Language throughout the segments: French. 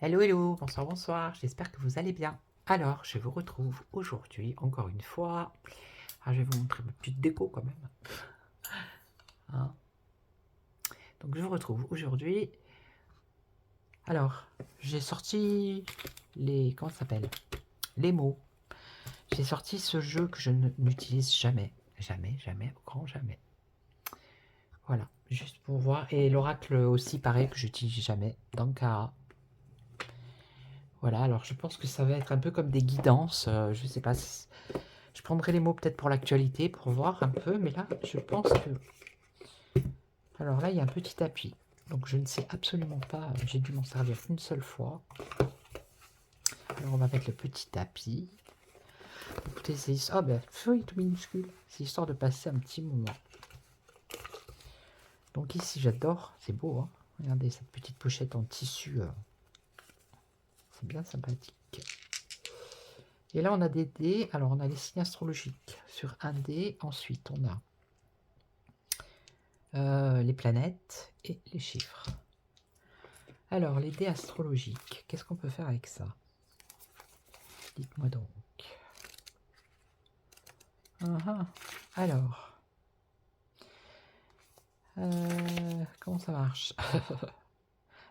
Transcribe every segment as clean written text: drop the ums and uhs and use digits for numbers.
Hello, hello, bonsoir, bonsoir, j'espère que vous allez bien. Alors, je vous retrouve aujourd'hui, encore une fois. Je vais vous montrer ma petite déco quand même. Hein. Donc, je vous retrouve aujourd'hui. Alors, j'ai sorti les... Comment ça s'appelle? Les mots. J'ai sorti ce jeu que je n'utilise jamais. Jamais, jamais, au grand jamais. Voilà, juste pour voir. Et l'oracle aussi, pareil, que j'utilise jamais. Donc, voilà, alors je pense que ça va être un peu comme des guidances. Je sais pas si... Je prendrai les mots peut-être pour l'actualité, pour voir un peu, mais là, je pense que... Alors là, il y a un petit tapis. Donc je ne sais absolument pas, j'ai dû m'en servir une seule fois. Alors on va mettre le petit tapis. Écoutez, c'est histoire... Oh ben, feuille tout minuscule. C'est histoire de passer un petit moment. Donc ici, j'adore. C'est beau, hein. Regardez cette petite pochette en tissu. C'est bien sympathique. Et là, on a des dés. Alors, on a les signes astrologiques sur un dé. Ensuite, on a les planètes et les chiffres. Alors, les dés astrologiques, qu'est-ce qu'on peut faire avec ça? Dites-moi donc. Alors, comment ça marche?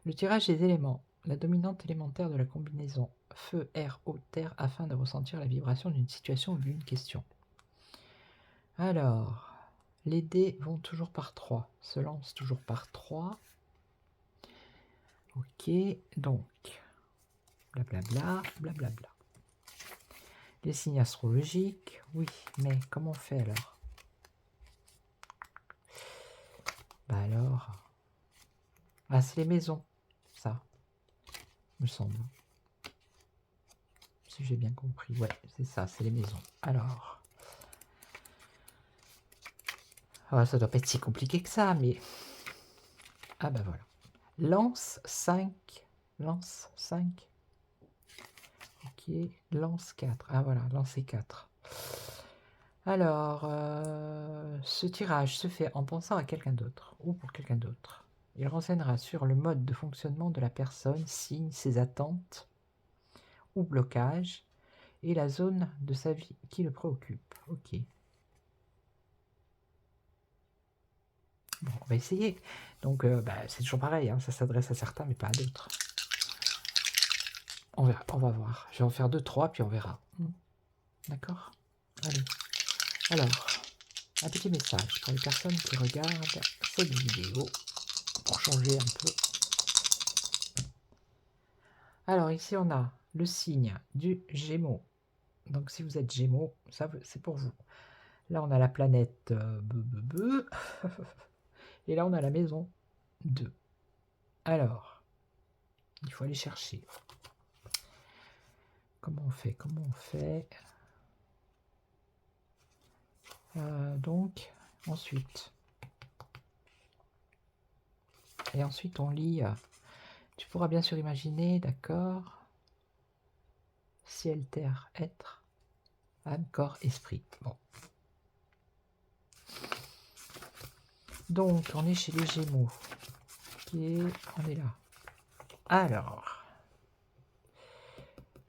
Le tirage des éléments, la dominante élémentaire de la combinaison feu, air, eau, terre, afin de ressentir la vibration d'une situation ou d'une question. Alors, les dés vont toujours par 3, se lancent toujours par 3. Ok, donc, blablabla, blablabla. Les signes astrologiques, oui, mais comment on fait alors? Bah alors... Ah, c'est les maisons, ça, me semble. Si j'ai bien compris, ouais, c'est ça, c'est les maisons. Alors... Ah, ça doit pas être si compliqué que ça, mais... Ah bah voilà. Lance 5. Lance 5. Ok, lance 4. Ah voilà, lancer 4. Alors, ce tirage se fait en pensant à quelqu'un d'autre, ou pour quelqu'un d'autre. Il renseignera sur le mode de fonctionnement de la personne, signe, ses attentes ou blocages, et la zone de sa vie qui le préoccupe. Ok. Bon, on va essayer. Donc, c'est toujours pareil, hein, ça s'adresse à certains, mais pas à d'autres. On verra, on va voir. Je vais en faire 2-3, puis on verra. D'accord? Allez. Alors, un petit message pour les personnes qui regardent cette vidéo, pour changer un peu. Alors, ici, on a le signe du Gémeaux. Donc, si vous êtes Gémeaux, ça, c'est pour vous. Là, on a la planète et là, on a la maison 2. Alors, il faut aller chercher. Comment on fait? Comment on fait? Donc, ensuite. Et ensuite, on lit. Tu pourras bien sûr imaginer, d'accord. Ciel, terre, être. Âme, corps, esprit. Bon. Donc, on est chez les Gémeaux. Ok, on est là. Alors,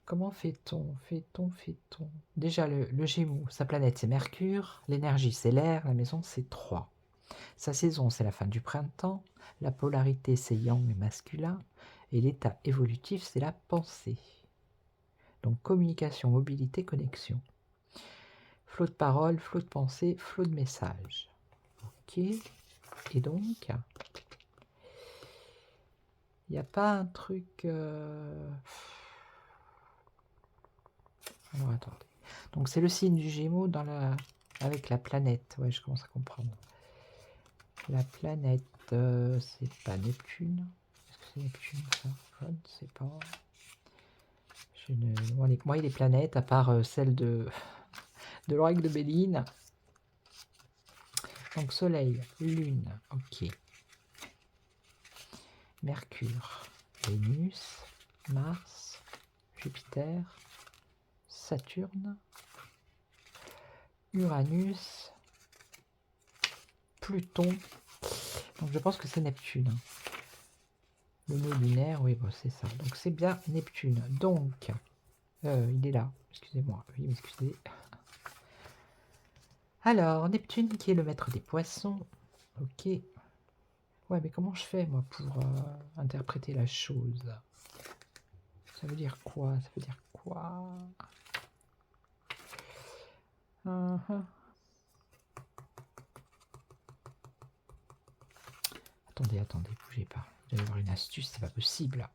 comment fait-on? Fait-on? Déjà, le Gémeaux, sa planète, c'est Mercure. L'énergie, c'est l'air. La maison, c'est 3. Sa saison, c'est la fin du printemps. La polarité, c'est yang et masculin. Et l'état évolutif, c'est la pensée. Donc, communication, mobilité, connexion. Flot de paroles, flot de pensée, flot de messages. Ok. Et donc, il n'y a pas un truc... Alors, attendez. Donc, c'est le signe du Gémeaux dans avec la planète. Ouais, je commence à comprendre. La planète, c'est pas Neptune. Est-ce que c'est Neptune, ça? Je ne sais pas. Je ne... Moi, les planètes, à part celle de l'oracle de Béline. Donc, Soleil, Lune, ok. Mercure, Vénus, Mars, Jupiter, Saturne, Uranus, Pluton. Donc je pense que c'est Neptune. Le nœud lunaire, oui, bon, c'est ça. Donc c'est bien Neptune. Donc, il est là. Excusez-moi. Oui, excusez. Alors, Neptune qui est le maître des poissons. Ok. Ouais, mais comment je fais, moi, pour interpréter la chose? Ça veut dire quoi? Ça veut dire quoi? Attendez, attendez, bougez pas. Il doit y avoir une astuce, c'est pas possible.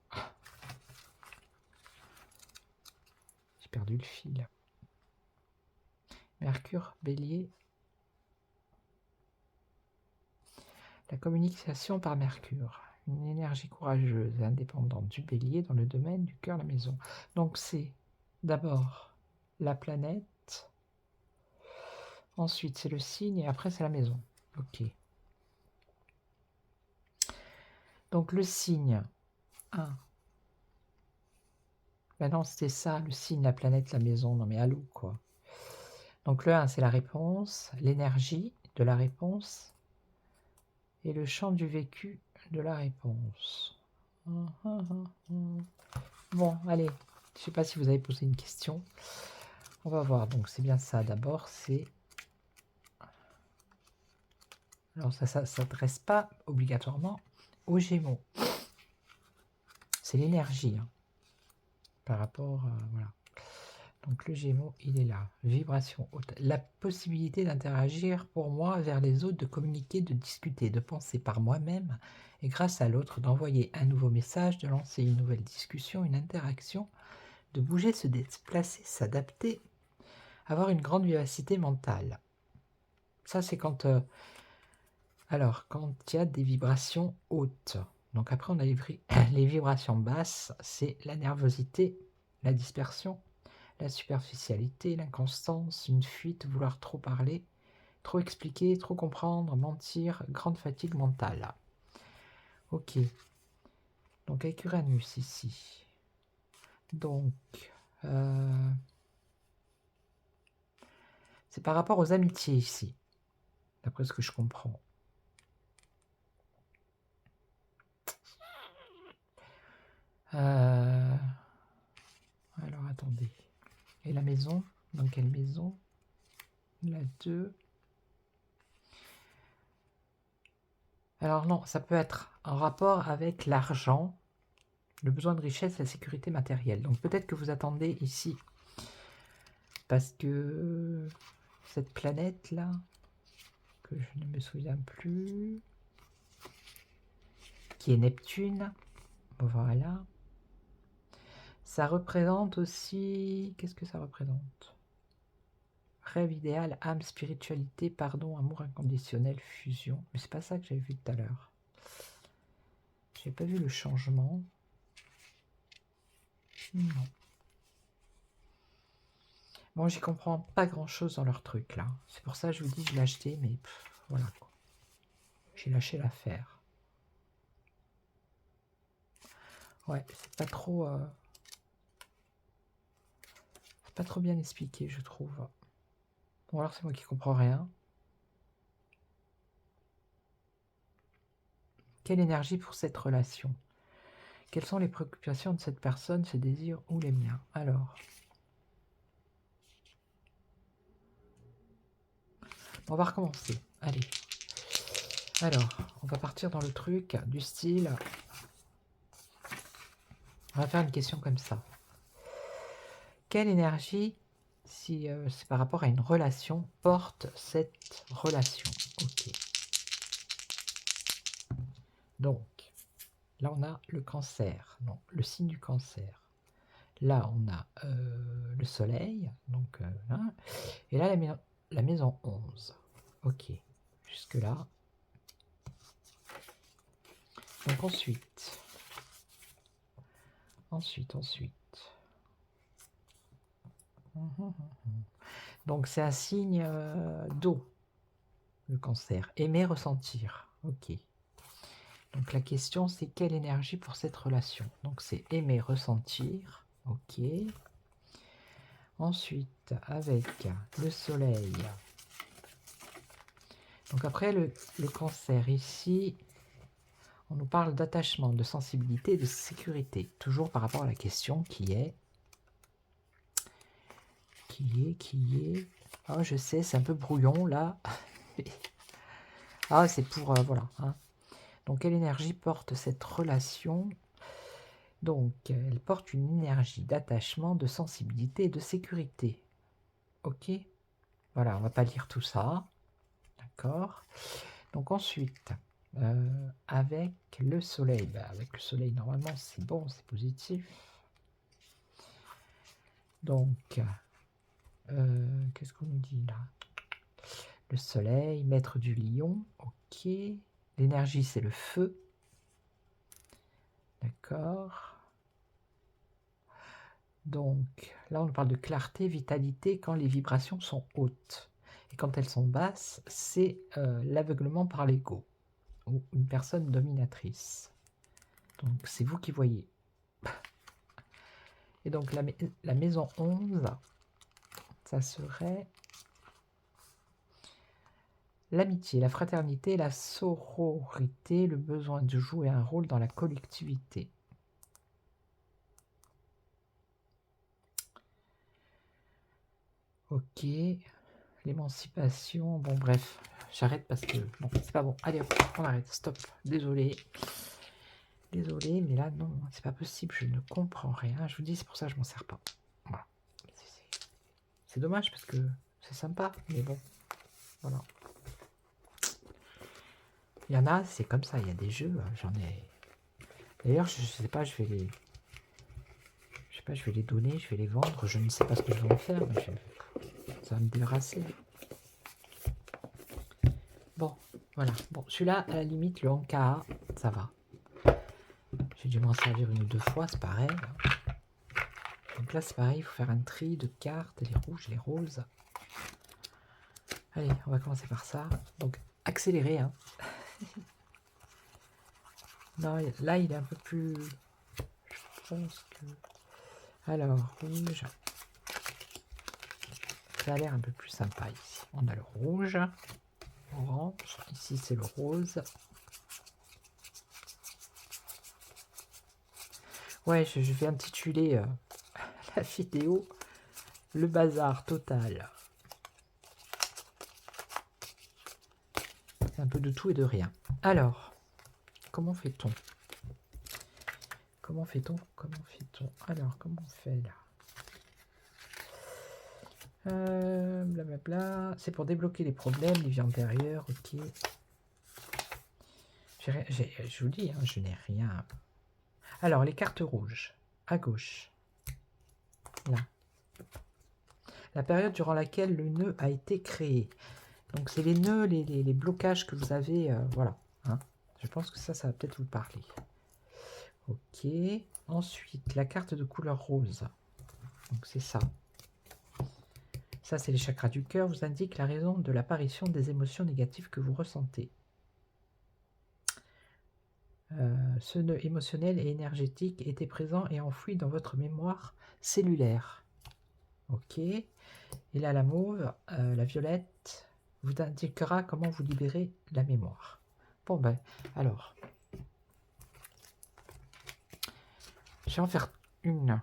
J'ai perdu le fil. Mercure, Bélier. La communication par Mercure. Une énergie courageuse et indépendante du Bélier dans le domaine du cœur, la maison. Donc c'est d'abord la planète, ensuite c'est le signe et après c'est la maison. Ok. Donc le signe 1. Ben non, c'était ça, le signe, la planète, la maison. Non mais allô, quoi. Donc le 1, c'est la réponse, l'énergie de la réponse et le champ du vécu de la réponse. Bon, allez, je ne sais pas si vous avez posé une question. On va voir, donc c'est bien ça. D'abord, c'est... Alors ça ne s'adresse pas obligatoirement aux Gémeaux. C'est l'énergie, hein, par rapport à... Voilà. Donc le Gémeaux, il est là. Vibration haute. La possibilité d'interagir pour moi vers les autres, de communiquer, de discuter, de penser par moi-même et grâce à l'autre, d'envoyer un nouveau message, de lancer une nouvelle discussion, une interaction, de bouger, se déplacer, s'adapter, avoir une grande vivacité mentale. Ça, c'est quand... alors, quand il y a des vibrations hautes. Donc après, on a les vibrations basses, c'est la nervosité, la dispersion, la superficialité, l'inconstance, une fuite, vouloir trop parler, trop expliquer, trop comprendre, mentir, grande fatigue mentale. Ok. Donc avec Uranus ici. Donc, c'est par rapport aux amitiés ici, d'après ce que je comprends. Alors attendez. Et la maison? Dans quelle maison? La 2. Alors non, ça peut être en rapport avec l'argent, le besoin de richesse, la sécurité matérielle. Donc peut-être que vous attendez ici, parce que cette planète-là, que je ne me souviens plus, qui est Neptune, voilà, ça représente aussi... Qu'est-ce que ça représente? Rêve idéal, âme, spiritualité, pardon, amour inconditionnel, fusion. Mais c'est pas ça que j'avais vu tout à l'heure. J'ai pas vu le changement. Non. Bon, j'y comprends pas grand-chose dans leur truc, là. C'est pour ça que je vous dis, je l'ai acheté, mais voilà, quoi. J'ai lâché l'affaire. Ouais, c'est pas trop... c'est pas trop bien expliqué, je trouve. Bon, alors c'est moi qui comprends rien. Quelle énergie pour cette relation? Quelles sont les préoccupations de cette personne, ses désirs ou les miens? Alors... on va recommencer. Allez. Alors, on va partir dans le truc du style... on va faire une question comme ça. Quelle énergie, si c'est par rapport à une relation, porte cette relation? Ok. Donc, là on a le cancer, non, le signe du cancer. Là on a le soleil, donc là. Et là la maison 11. Ok, jusque là. Donc ensuite. Donc c'est un signe d'eau, le cancer. Aimer, ressentir. Ok. Donc la question c'est quelle énergie pour cette relation? Donc c'est aimer, ressentir. Ok. Ensuite avec le soleil. Donc après le cancer ici, On nous parle d'attachement, de sensibilité et de sécurité. Toujours par rapport à la question qui est... Ah, je sais, c'est un peu brouillon là. Ah, c'est pour... voilà. Hein. Donc, quelle énergie porte cette relation? Donc, elle porte une énergie d'attachement, de sensibilité et de sécurité. Ok? Voilà, on va pas lire tout ça. D'accord? Donc ensuite, avec le soleil, avec le soleil, normalement, c'est bon, c'est positif. Donc, qu'est-ce qu'on nous dit là? Le soleil, maître du lion, ok. L'énergie, c'est le feu. D'accord. Donc, là, on parle de clarté, vitalité quand les vibrations sont hautes. Et quand elles sont basses, c'est l'aveuglement par l'ego ou une personne dominatrice. Donc, c'est vous qui voyez. Et donc, la maison 11, ça serait l'amitié, la fraternité, la sororité, le besoin de jouer un rôle dans la collectivité. Ok, l'émancipation, bon bref, j'arrête parce que bon, c'est pas bon. Allez hop, on arrête, stop, désolé. Désolé, mais là non, c'est pas possible, je ne comprends rien. Je vous dis, c'est pour ça que je m'en sers pas. Voilà. C'est dommage parce que c'est sympa, mais bon, voilà. Il y en a, c'est comme ça, il y a des jeux, j'en ai... D'ailleurs, je sais pas, je vais les... Je sais pas, je vais les donner, je vais les vendre, je ne sais pas ce que je vais en faire, mais ça va me débarrasser. Bon, voilà. Bon, celui-là, à la limite, le Anka, ça va. J'ai dû m'en servir une ou deux fois, c'est pareil. Donc là, c'est pareil, il faut faire un tri de cartes, les rouges, les roses. Allez, on va commencer par ça. Donc, accélérer, hein. Non, là, il est un peu plus... Je pense que... Alors, rouge. Ça a l'air un peu plus sympa ici. On a le rouge, orange. Ici, c'est le rose. Ouais, je vais intituler la vidéo « Le bazar total ». C'est un peu de tout et de rien. Alors, comment fait-on? Comment fait-on? Comment fait-on? Alors, comment on fait là? Blablabla. C'est pour débloquer les problèmes, les vies antérieures, ok. Je vous dis, hein, je n'ai rien. Alors, les cartes rouges, à gauche. Là. La période durant laquelle le nœud a été créé. Donc, c'est les nœuds, les blocages que vous avez, voilà. Hein. Je pense que ça va peut-être vous parler. Ok. Ensuite, la carte de couleur rose. Donc, c'est ça. Ça, c'est les chakras du cœur, vous indique la raison de l'apparition des émotions négatives que vous ressentez. Ce nœud émotionnel et énergétique était présent et enfoui dans votre mémoire cellulaire. Ok. Et là, la mauve, la violette, vous indiquera comment vous libérer la mémoire. Bon, ben, alors. Je vais en faire une,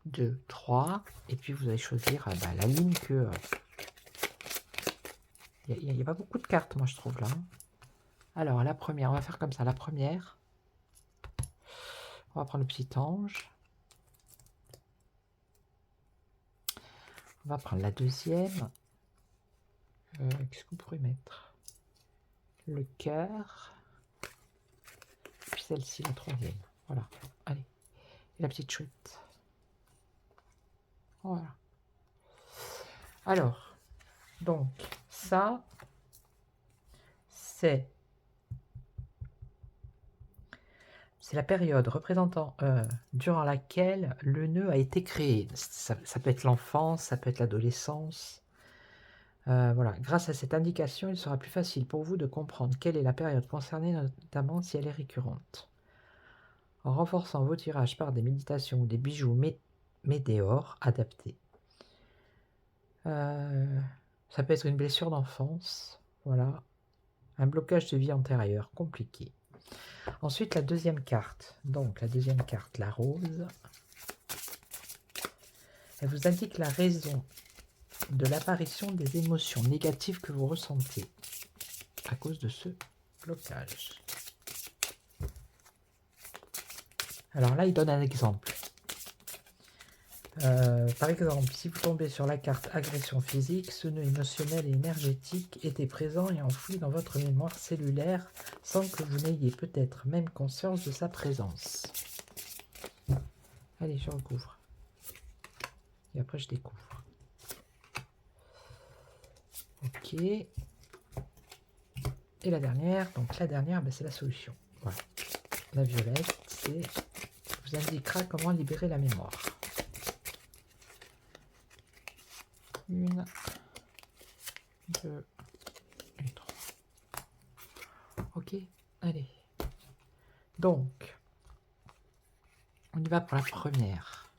deux, trois. Et puis, vous allez choisir la ligne que... Il n'y a pas beaucoup de cartes, moi, je trouve, là. Alors, la première, on va faire comme ça. La première, on va prendre le petit ange. On va prendre la deuxième. Qu'est-ce qu'on pourrait mettre? Le cœur. Puis celle-ci, la troisième. Voilà. Allez. Et la petite chouette. Voilà. Alors, donc, ça, c'est la période représentant durant laquelle le nœud a été créé. Ça peut être l'enfance, ça peut être l'adolescence. Voilà. Grâce à cette indication, il sera plus facile pour vous de comprendre quelle est la période concernée, notamment si elle est récurrente. En renforçant vos tirages par des méditations ou des bijoux météores adaptés. Ça peut être une blessure d'enfance, voilà. Un blocage de vie antérieure compliqué. Ensuite, la deuxième carte. Donc, la deuxième carte, la rose. Elle vous indique la raison de l'apparition des émotions négatives que vous ressentez à cause de ce blocage. Alors là, il donne un exemple. Par exemple, si vous tombez sur la carte agression physique, ce nœud émotionnel et énergétique était présent et enfoui dans votre mémoire cellulaire sans que vous n'ayez peut-être même conscience de sa présence. Allez, je recouvre. Et après, je découvre. Ok. Et la dernière, donc la dernière, ben, c'est la solution. Voilà. La violette, c'est vous indiquera comment libérer la mémoire. Une, deux et trois. Ok, allez. Donc, on y va pour la première.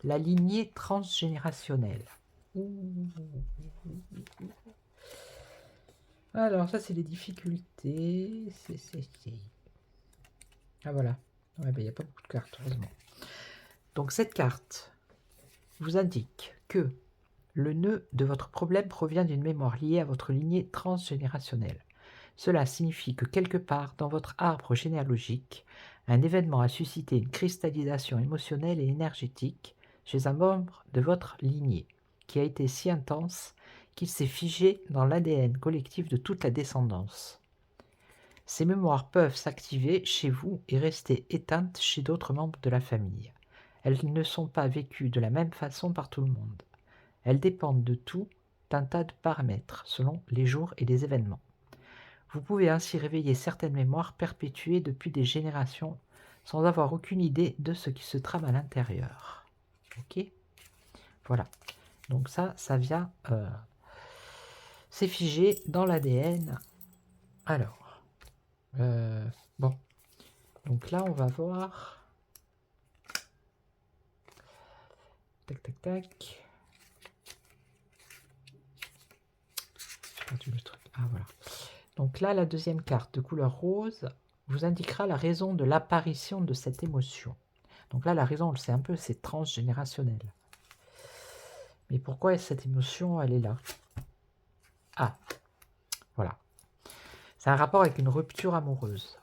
La lignée transgénérationnelle. Alors, ça, c'est les difficultés. Ah, voilà. Ouais, ben, il n'y a pas beaucoup de cartes, heureusement. Donc, cette carte vous indique que le nœud de votre problème provient d'une mémoire liée à votre lignée transgénérationnelle. Cela signifie que quelque part dans votre arbre généalogique, un événement a suscité une cristallisation émotionnelle et énergétique chez un membre de votre lignée, qui a été si intense qu'il s'est figé dans l'ADN collectif de toute la descendance. Ces mémoires peuvent s'activer chez vous et rester éteintes chez d'autres membres de la famille. Elles ne sont pas vécues de la même façon par tout le monde. Elles dépendent de tout un tas de paramètres, selon les jours et les événements. Vous pouvez ainsi réveiller certaines mémoires perpétuées depuis des générations sans avoir aucune idée de ce qui se trame à l'intérieur. Ok ? Voilà. Donc ça vient... c'est figé dans l'ADN. Alors, bon. Donc là, on va voir... Tac, tac, tac. J'ai perdu le truc. Ah, voilà. Donc là, la deuxième carte de couleur rose vous indiquera la raison de l'apparition de cette émotion. Donc là, la raison, on le sait un peu, c'est transgénérationnel. Mais pourquoi cette émotion, elle est là? Ah, voilà. C'est un rapport avec une rupture amoureuse.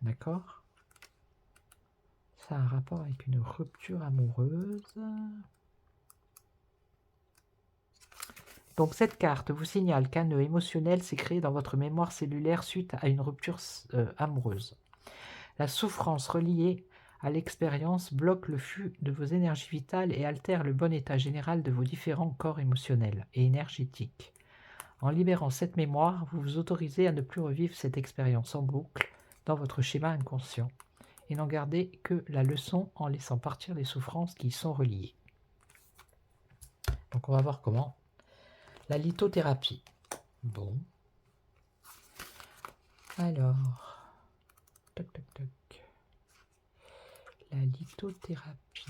D'accord? C'est un rapport avec une rupture amoureuse. Donc cette carte vous signale qu'un nœud émotionnel s'est créé dans votre mémoire cellulaire suite à une rupture amoureuse. La souffrance reliée à l'expérience bloque le flux de vos énergies vitales et altère le bon état général de vos différents corps émotionnels et énergétiques. En libérant cette mémoire, vous vous autorisez à ne plus revivre cette expérience en boucle dans votre schéma inconscient et n'en gardez que la leçon en laissant partir les souffrances qui y sont reliées. Donc on va voir comment. La lithothérapie. Bon. Alors, tac tac tac. La lithothérapie.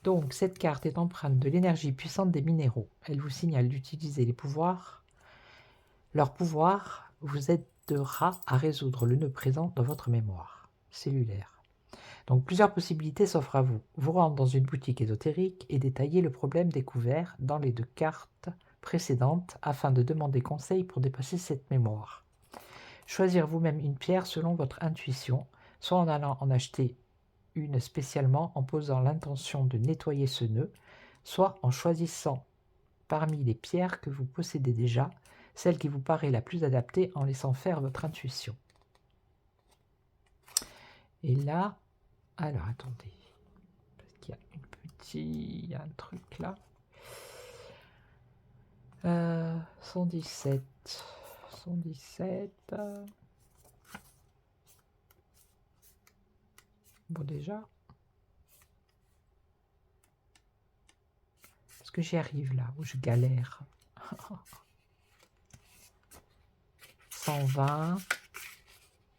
Donc, cette carte est empreinte de l'énergie puissante des minéraux. Elle vous signale d'utiliser les pouvoirs. Leur pouvoir vous aidera à résoudre le nœud présent dans votre mémoire cellulaire. Donc, plusieurs possibilités s'offrent à vous. Vous rendre dans une boutique ésotérique et détailler le problème découvert dans les 2 cartes précédentes afin de demander conseil pour dépasser cette mémoire. Choisir vous-même une pierre selon votre intuition, soit en allant en acheter une spécialement en posant l'intention de nettoyer ce nœud, soit en choisissant parmi les pierres que vous possédez déjà, celle qui vous paraît la plus adaptée en laissant faire votre intuition. Et là, alors attendez, parce qu'il y a un truc là. 117. Bon déjà. Est-ce que j'y arrive là, où je galère? 120.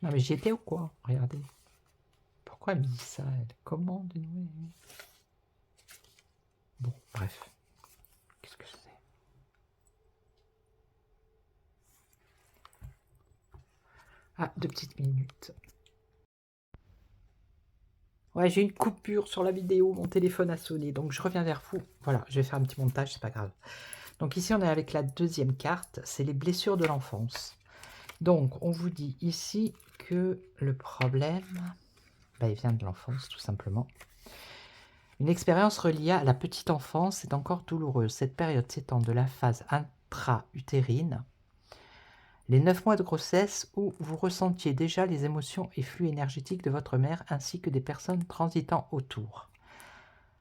Non mais j'y étais ou quoi? Regardez. Pourquoi elle me dit ça, elle? Comment dénouer? Bon, bref. Qu'est-ce que c'est? Ah, 2 petites minutes. Ouais, j'ai une coupure sur la vidéo, mon téléphone a sonné, donc je reviens vers vous. Voilà, je vais faire un petit montage, c'est pas grave. Donc ici, on est avec la deuxième carte, c'est les blessures de l'enfance. Donc, on vous dit ici que le problème, il vient de l'enfance, tout simplement. Une expérience reliée à la petite enfance est encore douloureuse. Cette période s'étend de la phase intra-utérine, les 9 mois de grossesse où vous ressentiez déjà les émotions et flux énergétiques de votre mère ainsi que des personnes transitant autour,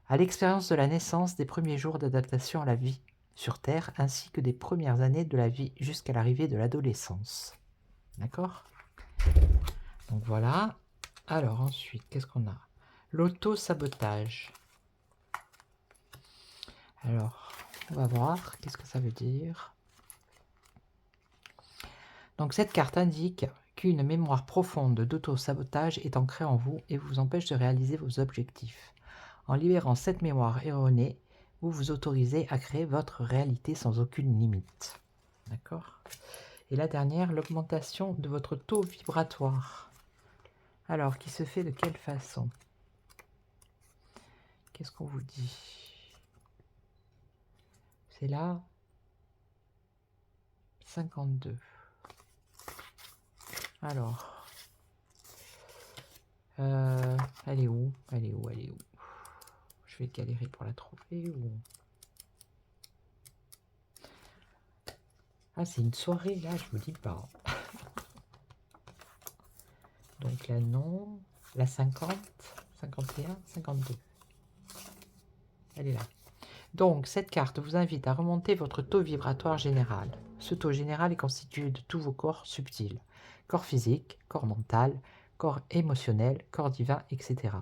à l'expérience de la naissance, des premiers jours d'adaptation à la vie sur Terre ainsi que des premières années de la vie jusqu'à l'arrivée de l'adolescence. D'accord? Donc voilà. Alors ensuite, qu'est-ce qu'on a? L'auto-sabotage. Alors, on va voir qu'est-ce que ça veut dire. Donc cette carte indique qu'une mémoire profonde d'auto-sabotage est ancrée en vous et vous empêche de réaliser vos objectifs. En libérant cette mémoire erronée, vous vous autorisez à créer votre réalité sans aucune limite. D'accord? Et la dernière, l'augmentation de votre taux vibratoire. Alors, qui se fait de quelle façon? Qu'est-ce qu'on vous dit? C'est là 52. Alors, elle est où? Elle est où? Elle est où? Je vais galérer pour la trouver ou... Ah, c'est une soirée là, je vous dis pas. Donc là, non. La 50, 51, 52. Elle est là. Donc, cette carte vous invite à remonter votre taux vibratoire général. Ce taux général est constitué de tous vos corps subtils. Corps physique, corps mental, corps émotionnel, corps divin, etc.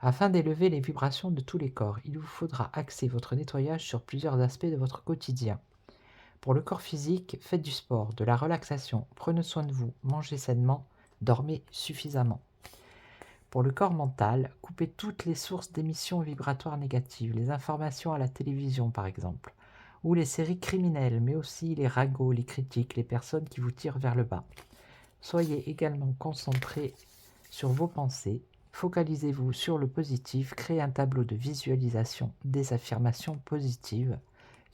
Afin d'élever les vibrations de tous les corps, il vous faudra axer votre nettoyage sur plusieurs aspects de votre quotidien. Pour le corps physique, faites du sport, de la relaxation, prenez soin de vous, mangez sainement, dormez suffisamment. Pour le corps mental, coupez toutes les sources d'émissions vibratoires négatives, les informations à la télévision par exemple, ou les séries criminelles, mais aussi les ragots, les critiques, les personnes qui vous tirent vers le bas. Soyez également concentrés sur vos pensées, focalisez-vous sur le positif, créez un tableau de visualisation des affirmations positives,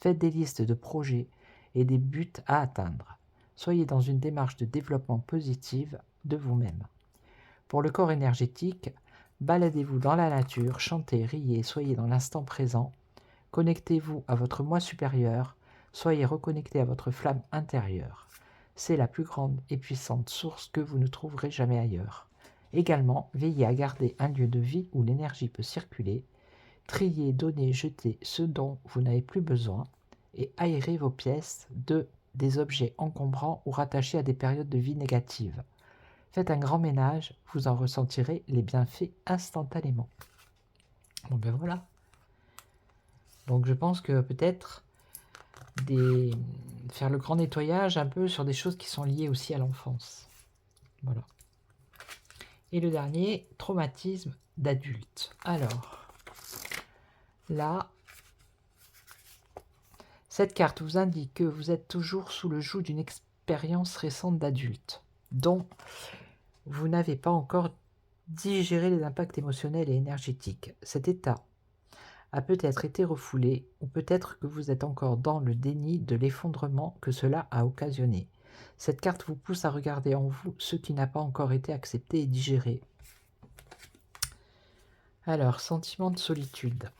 faites des listes de projets et des buts à atteindre. Soyez dans une démarche de développement positive de vous-même. Pour le corps énergétique, baladez-vous dans la nature, chantez, riez, soyez dans l'instant présent, connectez-vous à votre moi supérieur, soyez reconnecté à votre flamme intérieure. C'est la plus grande et puissante source que vous ne trouverez jamais ailleurs. Également, veillez à garder un lieu de vie où l'énergie peut circuler, triez, donnez, jetez ce dont vous n'avez plus besoin et aérez vos pièces des objets encombrants ou rattachés à des périodes de vie négatives. Faites un grand ménage, vous en ressentirez les bienfaits instantanément. Bon ben voilà. Donc je pense que peut-être faire le grand nettoyage un peu sur des choses qui sont liées aussi à l'enfance. Voilà. Et le dernier, traumatisme d'adulte. Alors, là, cette carte vous indique que vous êtes toujours sous le joug d'une expérience récente d'adulte, dont vous n'avez pas encore digéré les impacts émotionnels et énergétiques. Cet état a peut-être été refoulé, ou peut-être que vous êtes encore dans le déni de l'effondrement que cela a occasionné. Cette carte vous pousse à regarder en vous ce qui n'a pas encore été accepté et digéré. Alors, sentiment de solitude.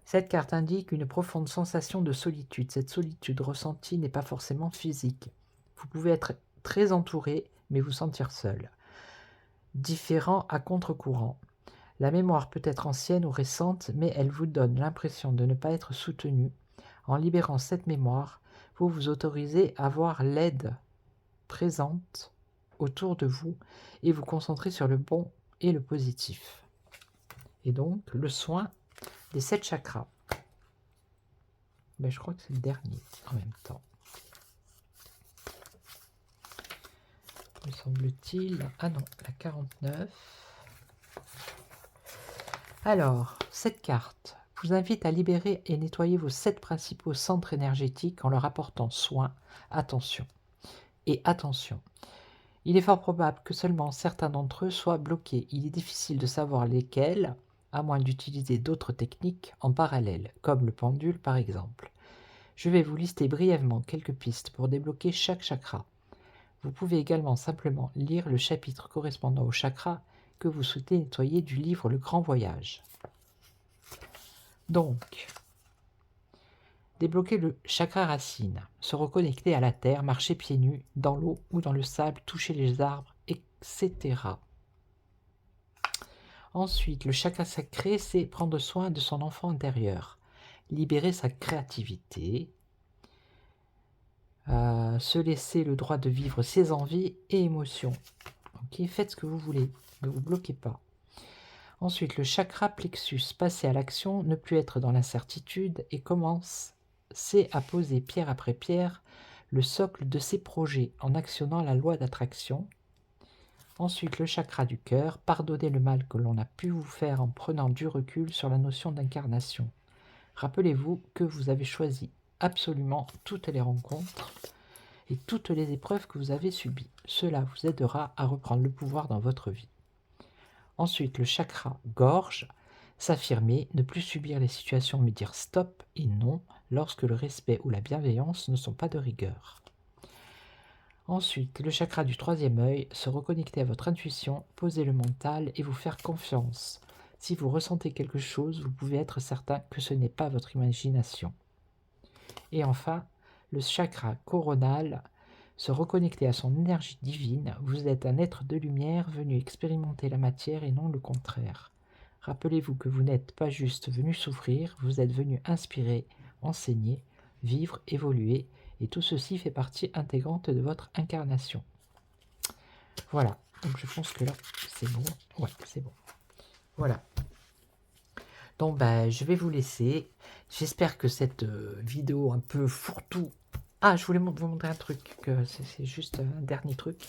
Cette carte indique une profonde sensation de solitude. Cette solitude ressentie n'est pas forcément physique. Vous pouvez être très entouré, mais vous sentir seul. Différent à contre-courant. La mémoire peut être ancienne ou récente, mais elle vous donne l'impression de ne pas être soutenu. En libérant cette mémoire, vous vous autorisez à voir l'aide présente autour de vous et vous concentrer sur le bon et le positif. Et donc, le soin des 7 chakras. Je crois que c'est le dernier en même temps. Me semble-t-il. Ah non, la 49. Alors, cette carte Je vous invite à libérer et nettoyer vos 7 principaux centres énergétiques en leur apportant soin, attention. Et attention, il est fort probable que seulement certains d'entre eux soient bloqués. Il est difficile de savoir lesquels, à moins d'utiliser d'autres techniques en parallèle, comme le pendule par exemple. Je vais vous lister brièvement quelques pistes pour débloquer chaque chakra. Vous pouvez également simplement lire le chapitre correspondant au chakra que vous souhaitez nettoyer du livre Le Grand Voyage. Donc, débloquer le chakra racine, se reconnecter à la terre, marcher pieds nus, dans l'eau ou dans le sable, toucher les arbres, etc. Ensuite, le chakra sacré, c'est prendre soin de son enfant intérieur, libérer sa créativité, se laisser le droit de vivre ses envies et émotions. Ok, faites ce que vous voulez, ne vous bloquez pas. Ensuite, le chakra plexus, passer à l'action, ne plus être dans l'incertitude et commencer à poser pierre après pierre le socle de ses projets en actionnant la loi d'attraction. Ensuite, le chakra du cœur, pardonner le mal que l'on a pu vous faire en prenant du recul sur la notion d'incarnation. Rappelez-vous que vous avez choisi absolument toutes les rencontres et toutes les épreuves que vous avez subies. Cela vous aidera à reprendre le pouvoir dans votre vie. Ensuite, le chakra gorge, s'affirmer, ne plus subir les situations mais dire stop et non lorsque le respect ou la bienveillance ne sont pas de rigueur. Ensuite, le chakra du troisième œil, se reconnecter à votre intuition, poser le mental et vous faire confiance. Si vous ressentez quelque chose, vous pouvez être certain que ce n'est pas votre imagination. Et enfin, le chakra coronal, se reconnecter à son énergie divine. Vous êtes un être de lumière venu expérimenter la matière et non le contraire. Rappelez-vous que vous n'êtes pas juste venu souffrir, vous êtes venu inspirer, enseigner, vivre, évoluer, et tout ceci fait partie intégrante de votre incarnation. Voilà, donc je pense que là, c'est bon. Ouais, c'est bon. Voilà. Donc, je vais vous laisser. J'espère que cette vidéo un peu fourre-tout. Ah, je voulais vous montrer un truc, que c'est juste un dernier truc.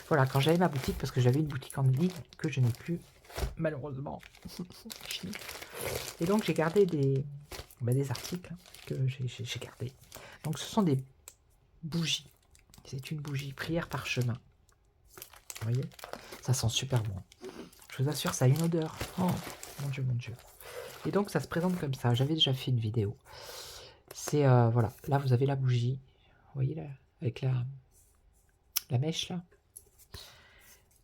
Voilà, quand j'avais ma boutique, parce que j'avais une boutique en ligne que je n'ai plus, malheureusement. Et donc, j'ai gardé des articles que j'ai gardés. Donc, ce sont des bougies. C'est une bougie prière parchemin. Vous voyez? Ça sent super bon. Je vous assure, ça a une odeur. Oh, mon Dieu, mon Dieu. Et donc, ça se présente comme ça. J'avais déjà fait une vidéo. C'est, voilà, là, vous avez la bougie. Vous voyez, là, avec la mèche, là.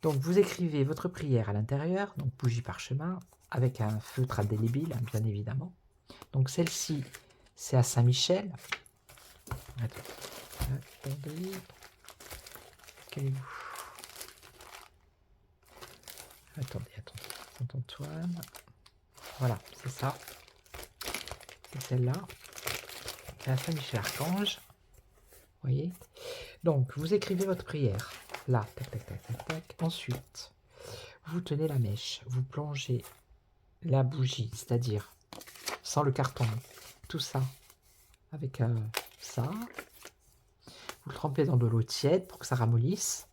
Donc, vous écrivez votre prière à l'intérieur, donc bougie parchemin, avec un feutre indélébile, bien évidemment. Donc, celle-ci, c'est à Saint-Michel. Attendez. Qu'allez-vous? Attendez. Saint-Antoine. Voilà, c'est ça. C'est celle-là. C'est à Saint-Michel-Archange. Vous voyez? Donc, vous écrivez votre prière. Là, tac. Ensuite, vous tenez la mèche. Vous plongez la bougie, c'est-à-dire sans le carton. Tout ça avec ça. Vous le trempez dans de l'eau tiède pour que ça ramollisse.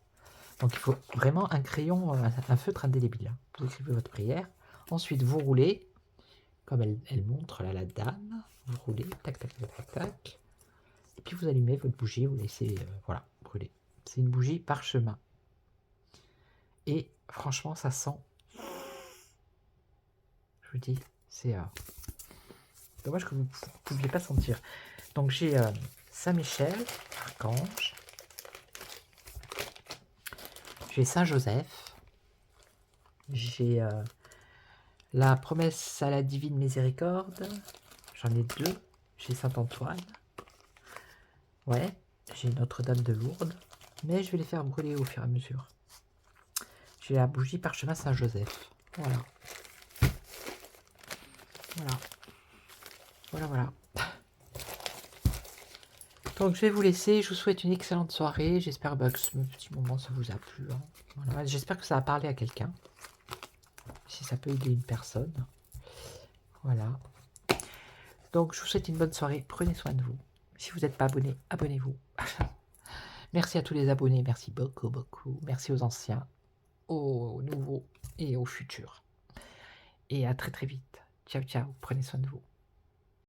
Donc, il faut vraiment un crayon, un feutre indélébile. Vous écrivez votre prière. Ensuite, vous roulez, comme elle montre là, la dame. Vous roulez, tac. Et puis, vous allumez votre bougie, vous laissez, voilà, brûler. C'est une bougie parchemin. Et franchement, ça sent. Je vous dis, c'est dommage que vous ne pouviez pas sentir. Donc, j'ai Saint-Michel, Archange. J'ai Saint-Joseph. J'ai la promesse à la divine miséricorde. J'en ai 2. J'ai Saint-Antoine. Ouais. J'ai Notre-Dame de Lourdes. Mais je vais les faire brûler au fur et à mesure. J'ai la bougie parchemin Saint-Joseph. Voilà. Donc je vais vous laisser. Je vous souhaite une excellente soirée. J'espère que ce petit moment ça vous a plu. Hein. Voilà. J'espère que ça a parlé à quelqu'un. Si ça peut aider une personne. Voilà. Donc je vous souhaite une bonne soirée. Prenez soin de vous. Si vous n'êtes pas abonné, abonnez-vous. Merci à tous les abonnés. Merci beaucoup. Merci aux anciens, aux nouveaux et aux futurs. Et à très vite. Ciao, ciao, prenez soin de vous.